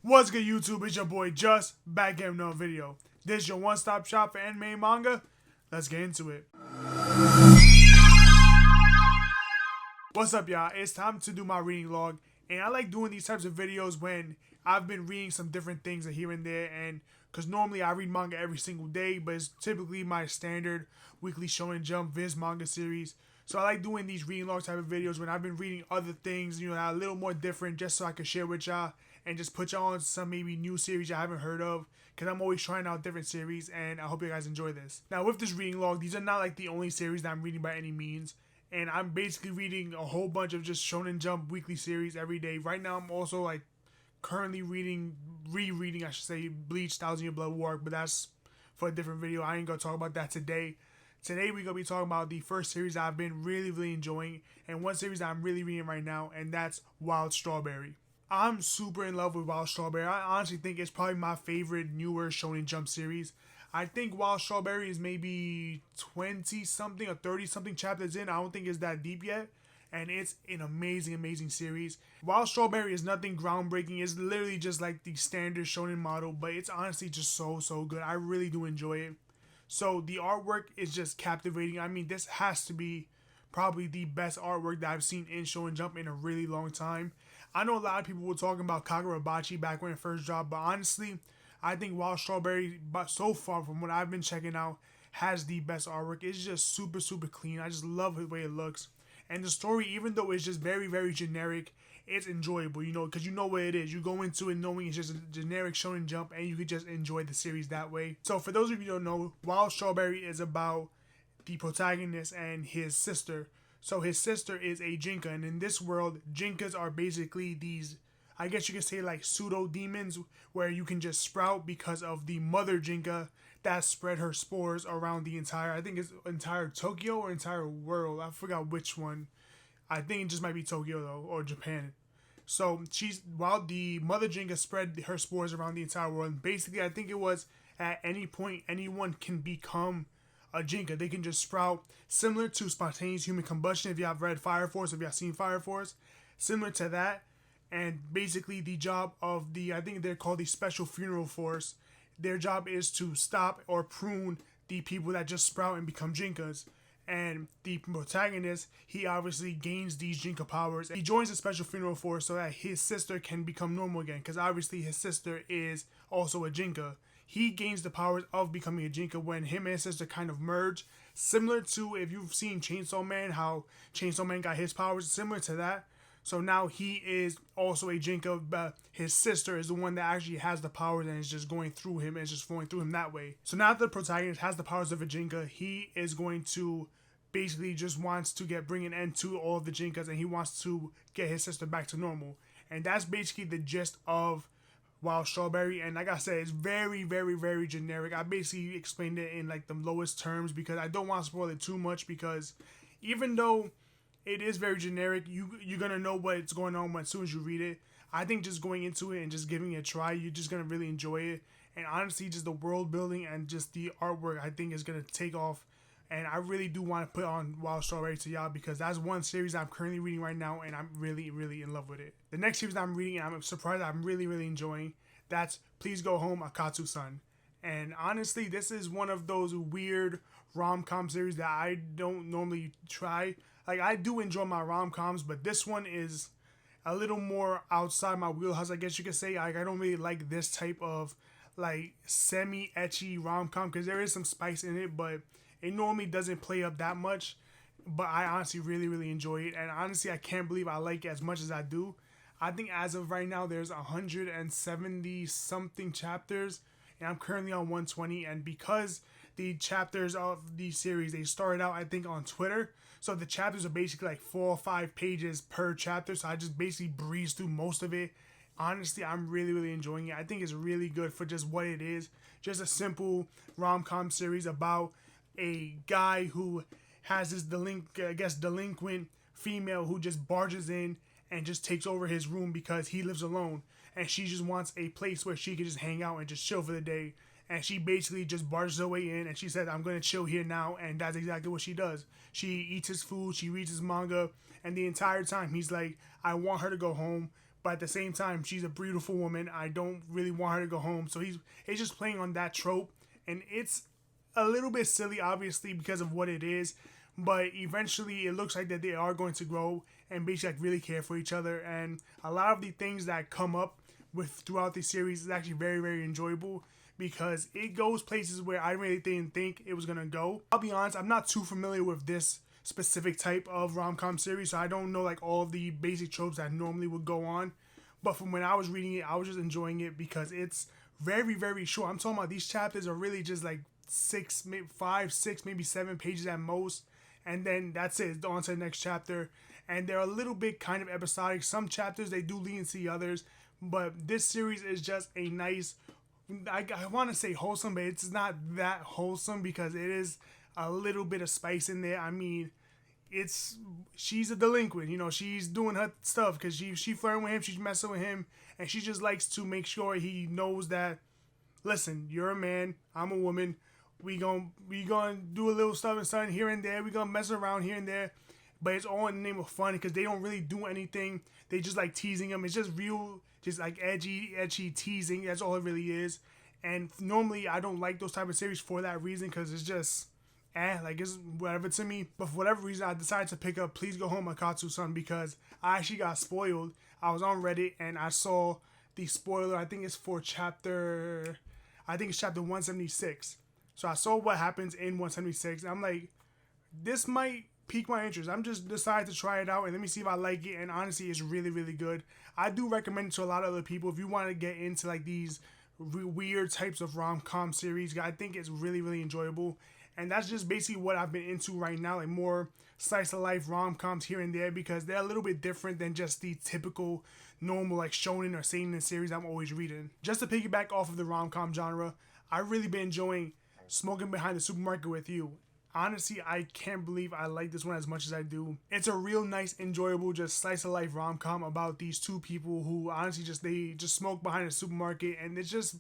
What's good, YouTube? It's your boy Just back in another video. This is your one-stop shop for anime and manga. Let's get into it. What's up, y'all? It's time to do my reading log, and I like doing these types of videos when I've been reading some different things here and there, and because normally I read manga every single day, but it's typically my standard weekly Shonen Jump Viz manga series. So I like doing these reading log type of videos when I've been reading other things, that are a little more different, just so I can share with y'all and just put y'all on some maybe new series I haven't heard of, because I'm always trying out different series, and I hope you guys enjoy this. Now, with this reading log, these are not like the only series that I'm reading by any means, and I'm basically reading a whole bunch of just Shonen Jump weekly series every day. Right now, I'm also like currently rereading, I should say, Bleach 1,000 Year Blood War, but that's for a different video. I ain't gonna talk about that today. Today, we're gonna be talking about the first series I've been really enjoying, and one series that I'm really reading right now, and that's Wild Strawberry. I'm super in love with Wild Strawberry. I honestly think it's probably my favorite newer Shonen Jump series. I think Wild Strawberry is maybe 20-something or 30-something chapters in. I don't think it's that deep yet. And it's an amazing series. Wild Strawberry is nothing groundbreaking. It's literally just like the standard shonen model, but it's honestly just so good. I really do enjoy it. So the artwork is just captivating. I mean, this has to be probably the best artwork that I've seen in Shonen Jump in a really long time. I know a lot of people were talking about Kagurabachi back when it first dropped, but honestly, I think Wild Strawberry, but so far from what I've been checking out, has the best artwork. It's just super clean. I just love the way it looks. And the story, even though it's just very generic, it's enjoyable, because you know what it is. You go into it knowing it's just a generic Shonen Jump, and you could just enjoy the series that way. So for those of you who don't know, Wild Strawberry is about the protagonist and his sister. So his sister is a Jinka, and in this world, Jinkas are basically these, I guess you could say, like pseudo demons, where you can just sprout because of the mother Jinka that spread her spores around the entire, I think it's entire Tokyo or entire world. I forgot which one. I think it just might be Tokyo though, or Japan. So while the mother Jinka spread her spores around the entire world, and basically I think it was at any point anyone can become a Jinka. They can just sprout, similar to spontaneous human combustion. If you have read Fire Force, if you have seen Fire Force, similar to that. And basically the job of I think they're called the Special Funeral Force, their job is to stop or prune the people that just sprout and become Jinkas. And the protagonist, he obviously gains these Jinka powers. He joins the Special Funeral Force so that his sister can become normal again, because obviously his sister is also a Jinka. He gains the powers of becoming a Jinka when him and his sister kind of merge. Similar to, if you've seen Chainsaw Man, how Chainsaw Man got his powers, similar to that. So now he is also a Jinka, but his sister is the one that actually has the powers and is just going through him, and it's just flowing through him that way. So now that the protagonist has the powers of a Jinka, he is going to basically just wants to bring an end to all of the Jinkas, and he wants to get his sister back to normal. And that's basically the gist of Wild Strawberry. And like I said, it's very generic. I basically explained it in like the lowest terms because I don't want to spoil it too much, because even though it is very generic, you're gonna know what's going on as soon as you read it. I think just going into it and just giving it a try, you're just gonna really enjoy it. And honestly, just the world building and just the artwork, I think is gonna take off. And I really do want to put on Wild Strawberry to y'all, because that's one series I'm currently reading right now, and I'm really in love with it. The next series I'm reading, and I'm surprised I'm really enjoying, that's Please Go Home, Akatsu-san. And honestly, this is one of those weird rom-com series that I don't normally try. Like, I do enjoy my rom-coms, but this one is a little more outside my wheelhouse, I guess you could say. Like, I don't really like this type of like semi-ecchi rom-com, because there is some spice in it, but it normally doesn't play up that much. But I honestly really enjoy it, and honestly I can't believe I like it as much as I do. I think as of right now there's 170 something chapters, and I'm currently on 120. And because the chapters of the series, they started out I think on Twitter, so the chapters are basically like 4 or 5 pages per chapter, so I just basically breeze through most of it. Honestly, I'm really enjoying it. I think it's really good for just what it is. Just a simple rom-com series about a guy who has this delinquent female who just barges in and just takes over his room because he lives alone, and she just wants a place where she can just hang out and just chill for the day. And she basically just barges her way in, and she said, I'm going to chill here now, and that's exactly what she does. She eats his food, she reads his manga, and the entire time he's like, I want her to go home, but at the same time, she's a beautiful woman. I don't really want her to go home. So it's just playing on that trope, and it's a little bit silly, obviously, because of what it is. But eventually, it looks like that they are going to grow and basically like really care for each other. And a lot of the things that come up with throughout the series is actually very, very enjoyable because it goes places where I really didn't think it was gonna go. I'll be honest, I'm not too familiar with this specific type of rom-com series, so I don't know like all of the basic tropes that normally would go on. But from when I was reading it, I was just enjoying it because it's very, very short. I'm talking about these chapters are really just like 6, maybe 5, 6, maybe 7 pages at most, and then that's it. It's on to the next chapter, and they're a little bit kind of episodic. Some chapters they do lean into the others, but this series is just a nice, I want to say wholesome, but it's not that wholesome because it is a little bit of spice in there. I mean, she's a delinquent, you know, she's doing her stuff because she flirting with him, she's messing with him, and she just likes to make sure he knows that, listen, you're a man, I'm a woman, we gonna do a little stuff and something here and there, we gonna mess around here and there, but it's all in the name of fun because they don't really do anything. They just like teasing him. It's just real, just like edgy teasing. That's all it really is. And normally I don't like those type of series for that reason because it's just like it's whatever to me. But for whatever reason, I decided to pick up Please Go Home Akatsu-san because I actually got spoiled. I was on Reddit and I saw the spoiler. I think it's chapter 176. So I saw what happens in 176. And I'm like, this might pique my interest. I'm just decided to try it out and let me see if I like it. And honestly, it's really, really good. I do recommend it to a lot of other people if you want to get into like these weird types of rom-com series. I think it's really, really enjoyable. And that's just basically what I've been into right now, like more slice of life rom-coms here and there because they're a little bit different than just the typical normal like shonen or seinen series I'm always reading. Just to piggyback off of the rom-com genre, I've really been enjoying Smoking Behind the Supermarket with You. Honestly, I can't believe I like this one as much as I do. It's a real nice, enjoyable, just slice of life rom-com about these two people who honestly they just smoke behind a supermarket, and it's just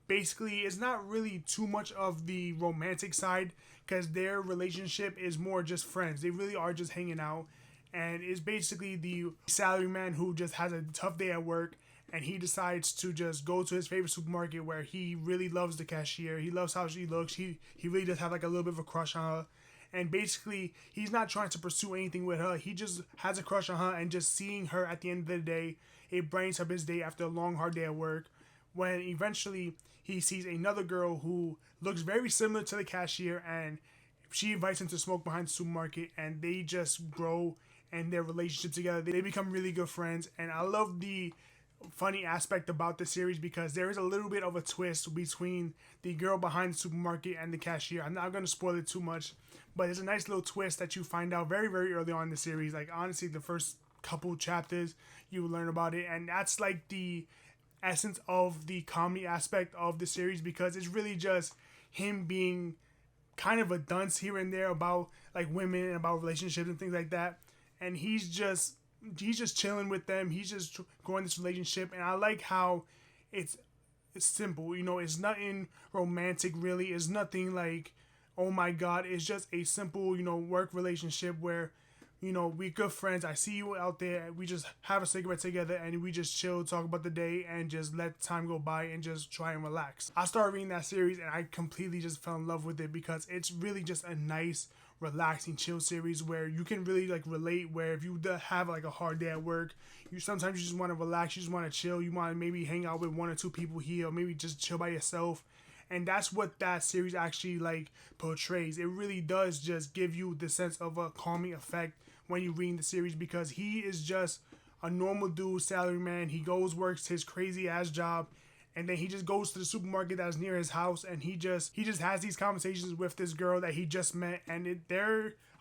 basically, it's not really too much of the romantic side because their relationship is more just friends. They really are just hanging out, and it's basically the salaryman who just has a tough day at work and he decides to just go to his favorite supermarket where he really loves the cashier. He loves how she looks. He really does have like a little bit of a crush on her. And basically, he's not trying to pursue anything with her. He just has a crush on her, and just seeing her at the end of the day, it brightens up his day after a long, hard day at work. When eventually he sees another girl who looks very similar to the cashier, and she invites him to smoke behind the supermarket, and they just grow and their relationship together. They become really good friends, and I love the funny aspect about the series because there is a little bit of a twist between the girl behind the supermarket and the cashier. I'm not going to spoil it too much, but there's a nice little twist that you find out very, very early on in the series. Like, honestly, the first couple chapters, you will learn about it, and that's like the essence of the comedy aspect of the series because it's really just him being kind of a dunce here and there about like women and about relationships and things like that, and he's just chilling with them. He's just growing this relationship, and I like how it's simple. You know, it's nothing romantic really. It's nothing like, oh my god. It's just a simple, you know, work relationship where, you know, we're good friends. I see you out there. We just have a cigarette together and we just chill, talk about the day, and just let time go by and just try and relax. I started reading that series and I completely just fell in love with it because it's really just a nice, relaxing, chill series where you can really like relate. Where if you have like a hard day at work, sometimes you just want to relax, you just want to chill, you want to maybe hang out with one or two people here, or maybe just chill by yourself. And that's what that series actually like portrays. It really does just give you the sense of a calming effect when you're reading the series because he is just a normal dude, salaryman. He goes, works his crazy ass job, and then he just goes to the supermarket that's near his house, and he just has these conversations with this girl that he just met, and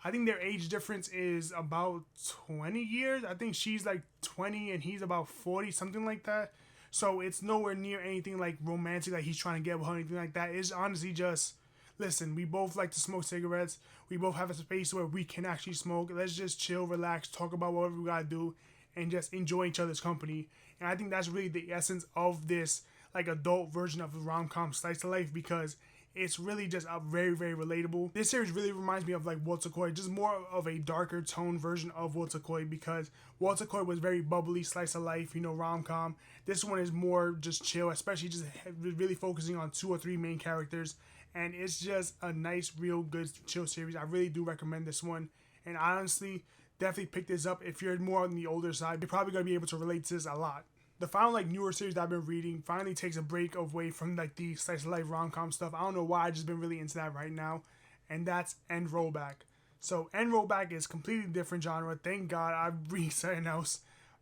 I think their age difference is about 20 years. I think she's like 20 and he's about 40, something like that. So it's nowhere near anything like romantic, like he's trying to get with her or anything like that. It's honestly just, listen, we both like to smoke cigarettes. We both have a space where we can actually smoke. Let's just chill, relax, talk about whatever we gotta do, and just enjoy each other's company. And I think that's really the essence of this like adult version of the rom-com slice of life because it's really just very, very relatable. This series really reminds me of like Wotakoi, just more of a darker tone version of Wotakoi, because Wotakoi was very bubbly, slice of life, rom-com. This one is more just chill, especially just really focusing on 2 or 3 main characters. And it's just a nice, real good chill series. I really do recommend this one. And honestly, definitely pick this up if you're more on the older side. You're probably going to be able to relate to this a lot. The final like newer series that I've been reading finally takes a break away from like the slice of life rom-com stuff. I don't know why, I just been really into that right now, and that's End Rollback. So End Rollback is completely different genre. Thank God I'm reading something else,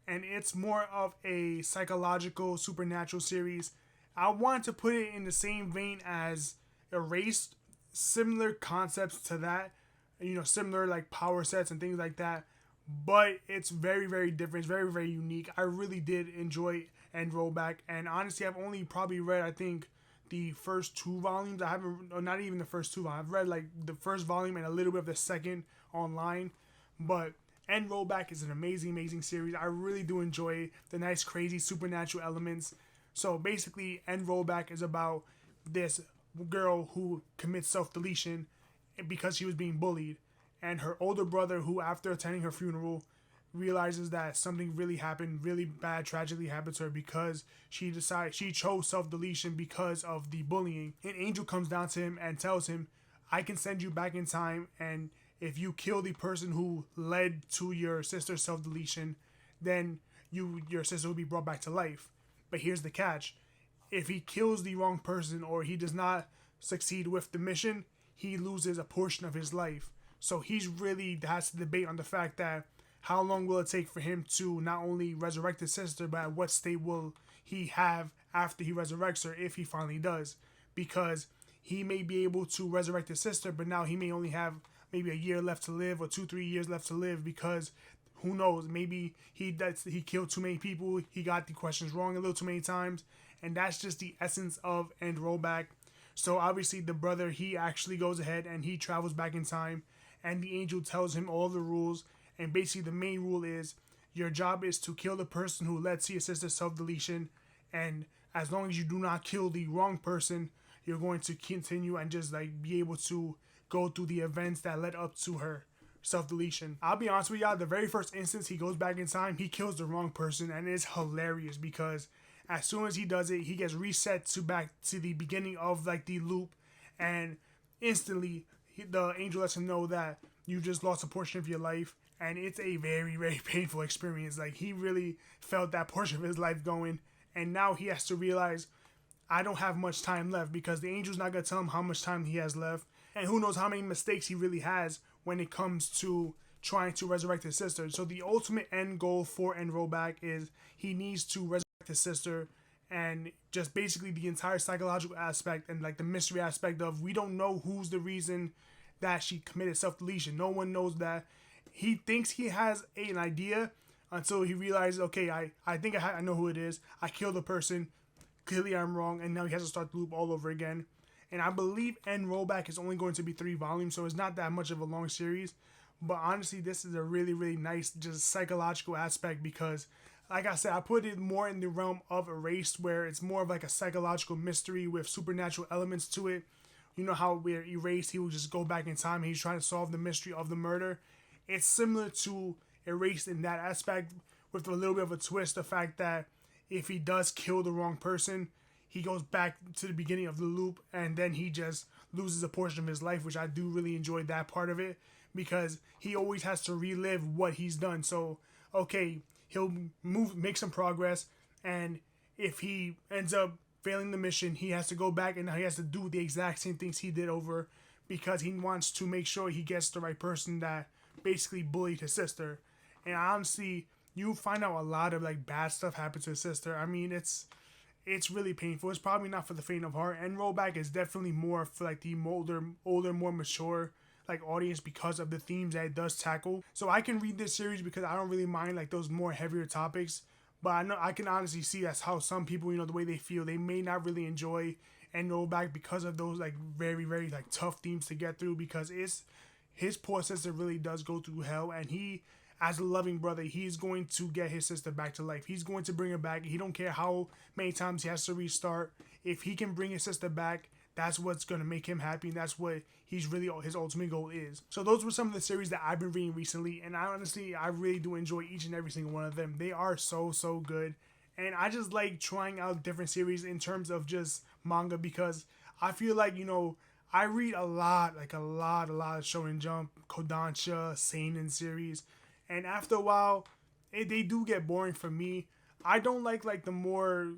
and it's more of a psychological supernatural series. I want to put it in the same vein as Erased, similar concepts to that, similar like power sets and things like that. But it's very, very different. It's very, very unique. I really did enjoy End Rollback. And honestly, I've only probably read, I think, the first 2 volumes. I haven't, or not even the first 2 volumes. I've read like the first volume and a little bit of the second online. But End Rollback is an amazing, amazing series. I really do enjoy it. The nice, crazy, supernatural elements. So basically, End Rollback is about this girl who commits self-deletion because she was being bullied. And her older brother, who after attending her funeral realizes that something really happened, really bad, tragically happened to her because she chose self-deletion because of the bullying. An angel comes down to him and tells him, I can send you back in time, and if you kill the person who led to your sister's self-deletion, then your sister will be brought back to life. But here's the catch. If he kills the wrong person or he does not succeed with the mission, he loses a portion of his life. So he's really has to debate on the fact that how long will it take for him to not only resurrect his sister, but at what state will he have after he resurrects her, if he finally does. Because he may be able to resurrect his sister, but now he may only have maybe a year left to live or 2-3 years left to live, because who knows, maybe he killed too many people, he got the questions wrong a little too many times. And that's just the essence of End Rollback. So obviously the brother, he actually goes ahead and he travels back in time, and the angel tells him all the rules. And basically the main rule is your job is to kill the person who led to your sister's self-deletion, and as long as you do not kill the wrong person, you're going to continue and just like be able to go through the events that led up to her self-deletion. I'll be honest with y'all, the very first instance he goes back in time, he kills the wrong person, and it's hilarious because as soon as he does it, he gets reset to back to the beginning of like the loop, and instantly the angel lets him know that you just lost a portion of your life, and it's a very, very painful experience. Like, he really felt that portion of his life going, and now he has to realize, I don't have much time left, because the angel's not going to tell him how much time he has left, and who knows how many mistakes he really has when it comes to trying to resurrect his sister. So the ultimate end goal for End Rollback is he needs to resurrect his sister, and just basically the entire psychological aspect and like the mystery aspect of, we don't know who's the reason that she committed self-deletion. No one knows that. He thinks he has an idea until he realizes, okay, I think I know who it is. I killed the person. Clearly I'm wrong. And now he has to start the loop all over again. And I believe End Rollback is only going to be 3 volumes, so it's not that much of a long series. But honestly, this is a really, really nice just psychological aspect, because like I said, I put it more in the realm of Erased, where it's more of like a psychological mystery with supernatural elements to it. You know how we're Erased, he will just go back in time and he's trying to solve the mystery of the murder. It's similar to Erased in that aspect, with a little bit of a twist, the fact that if he does kill the wrong person, he goes back to the beginning of the loop, and then he just loses a portion of his life, which I do really enjoy that part of it, because he always has to relive what he's done. So, okay, he'll make some progress, and if he ends up failing the mission, he has to go back and now he has to do the exact same things he did over, because he wants to make sure he gets the right person that basically bullied his sister. And honestly, you find out a lot of like bad stuff happened to his sister. I mean, it's really painful. It's probably not for the faint of heart. And Rollback is definitely more for like the older, more mature like audience, because of the themes that it does tackle. So I can read this series because I don't really mind like those more heavier topics. But I know I can honestly see that's how some people, the way they feel, they may not really enjoy End Rollback because of those like very, very like tough themes to get through, because his poor sister really does go through hell, and he, as a loving brother, he's going to get his sister back to life. He's going to bring her back. He don't care how many times he has to restart. If he can bring his sister back, that's what's going to make him happy, and that's what he's really, his ultimate goal is. So those were some of the series that I've been reading recently, and I really do enjoy each and every single one of them. They are so good, and I just like trying out different series in terms of just manga, because I feel like, you know, I read a lot of Shonen Jump, Kodansha, Seinen series, and after a while, they do get boring for me. I don't like the more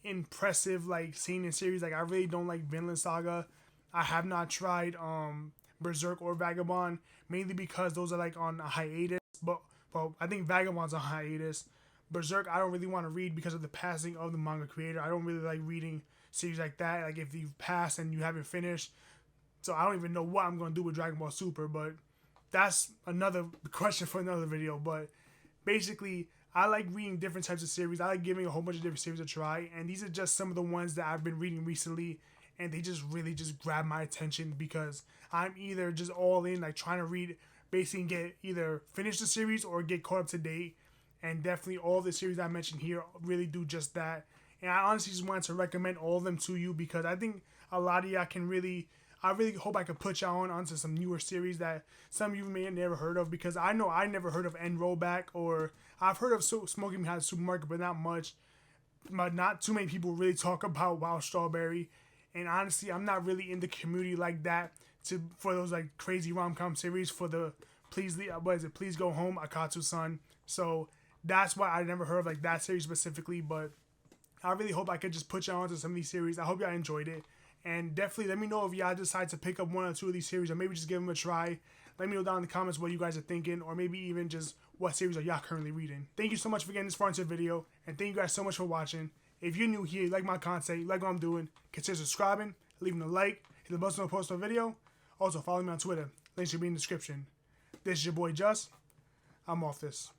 impressive like Seinen series. Like, I really don't like Vinland Saga. I have not tried Berserk or Vagabond, mainly because those are like on a hiatus. But well, I think Vagabond's on hiatus. Berserk I don't really want to read because of the passing of the manga creator. I don't really like reading series like that. Like, if you've passed and you haven't finished. So I don't even know what I'm gonna do with Dragon Ball Super, but that's another question for another video. But basically, I like reading different types of series. I like giving a whole bunch of different series a try, and these are just some of the ones that I've been reading recently, and they just really just grab my attention because I'm either just all in, like trying to read, basically get either finish the series or get caught up to date. And definitely all the series I mentioned here really do just that. And I honestly just wanted to recommend all of them to you because I think a lot of y'all can really, I really hope I could put y'all onto some newer series that some of you may have never heard of, because I know I never heard of End Rollback, or I've heard of Smoking Behind the Supermarket, but not much. But not too many people really talk about Wild Strawberry. And honestly, I'm not really in the community like that for those like crazy rom-com series for the Please Go Home, Akatsu-san. So that's why I never heard of like that series specifically, but I really hope I could just put y'all onto some of these series. I hope y'all enjoyed it. And definitely let me know if y'all decide to pick up one or two of these series, or maybe just give them a try. Let me know down in the comments what you guys are thinking, or maybe even just what series are y'all currently reading. Thank you so much for getting this far into the video, and thank you guys so much for watching. If you're new here, you like my content, you like what I'm doing, consider subscribing, leaving a like, hit the button to post a video. Also, follow me on Twitter. Links should be in the description. This is your boy Just. I'm off this.